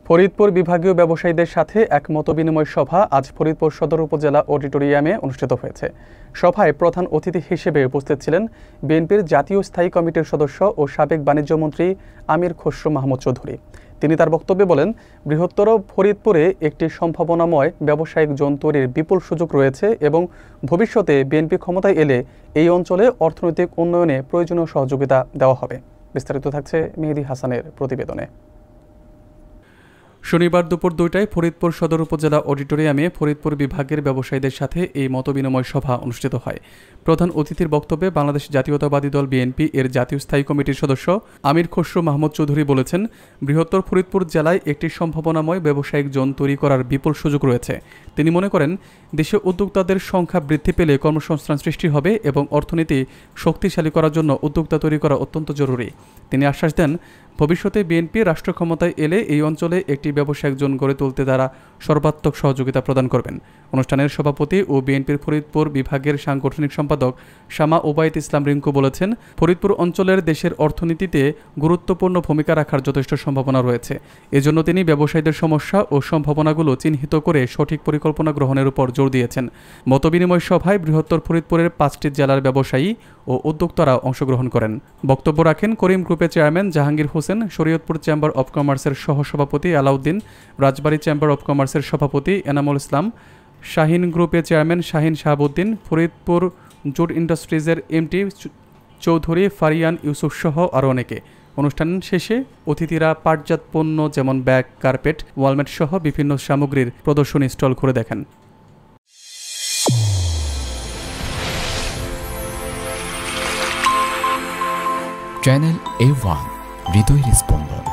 ফরিদপুর বিভাগীয় ব্যবসায়ীদের সাথে এক মতবিনিময় সভা আজ ফরিদপুর সদর উপজেলা অডিটোরিয়ামে অনুষ্ঠিত হয়েছে। সভায় প্রধান অতিথি হিসেবে উপস্থিত ছিলেন বিএনপির জাতীয় স্থায়ী কমিটির সদস্য ও সাবেক বাণিজ্য মন্ত্রী আমির খসরু মাহমুদ চৌধুরী। তিনি তার বক্তব্যে বলেন, বৃহত্তর ফরিদপুরে একটি সম্ভাবনাময় ব্যবসায়িক জোন তৈরির বিপুল সুযোগ রয়েছে এবং ভবিষ্যতে বিএনপি ক্ষমতায় এলে এই অঞ্চলে অর্থনৈতিক উন্নয়নে প্রয়োজনীয় সহযোগিতা দেওয়া হবে। বিস্তারিত থাকছে মেহেদী হাসানের প্রতিবেদনে। শনিবার দুপুর 2টায় ফরিদপুর সদর উপজেলা অডিটোরিয়ামে ফরিদপুর বিভাগের ব্যবসায়ীদের সাথে এই মতবিনিময় সভা অনুষ্ঠিত হয়। প্রধান অতিথির বক্তব্যে বাংলাদেশ জাতীয়তাবাদী দল বিএনপি এর জাতীয় স্থায়ী কমিটির সদস্য আমির খসরু মাহমুদ চৌধুরী বলেছেন, বৃহত্তর ফরিদপুর জেলায় একটি সম্ভাবনাময় ব্যবসায়িক জোন তৈরি করার বিপুল সুযোগ রয়েছে। তিনি মনে করেন, দেশে উদ্যোক্তাদের সংখ্যা বৃদ্ধি পেলে কর্মসংস্থান সৃষ্টি হবে এবং অর্থনীতি শক্তিশালী করার জন্য উদ্যোক্তা তৈরি করা অত্যন্ত জরুরি। তিনি আশ্বাস দেন, ভবিষ্যতে বিএনপি রাষ্ট্র ক্ষমতায় এলে এই অঞ্চলে একটি ব্যবসায়িক জোন গড়ে তুলতে তারা সর্বাত্মক সহযোগিতা প্রদান করবেন। অনুষ্ঠানের সভাপতি ও বিএনপির ফরিদপুর বিভাগের সাংগঠনিক সম্পাদক শামা ওবায়দ ইসলাম রিঙ্কু বলেছেন, ফরিদপুর অঞ্চলের দেশের অর্থনীতিতে গুরুত্বপূর্ণ ভূমিকা রাখার যথেষ্ট সম্ভাবনা রয়েছে। এজন্য তিনি ব্যবসায়ীদের সমস্যা ও সম্ভাবনাগুলো চিহ্নিত করে সঠিক পরিকল্পনা গ্রহণের উপর জোর দিয়েছেন। মতবিনিময় সভায় বৃহত্তর ফরিদপুরের 5টি জেলার ব্যবসায়ী ও উদ্যোক্তারা অংশগ্রহণ করেন। বক্তব্য রাখেন করিম গ্রুপের chairman Jahangir Hossain, Shariatpur chamber of কমার্সের সহসভাপতি আলাউদ্দিন, রাজবাড়ী চেম্বার অব কমার্সের সভাপতি এনামুল ইসলাম, শাহিন গ্রুপের চেয়ারম্যান শাহিন শাহাবুদ্দিন, ফরিদপুর জুট ইন্ডাস্ট্রিজের এমটি চৌধুরী ফারিয়ান ইউসুফ সহ আরও অনেকে। অনুষ্ঠান শেষে অতিথিরা পাটজাত পণ্য যেমন ব্যাগ, কার্পেট, ওয়ালমেট সহ বিভিন্ন সামগ্রীর প্রদর্শনী স্টল ঘুরে দেখেন। চ্যানেল A1 হৃদয়ের স্পন্দন।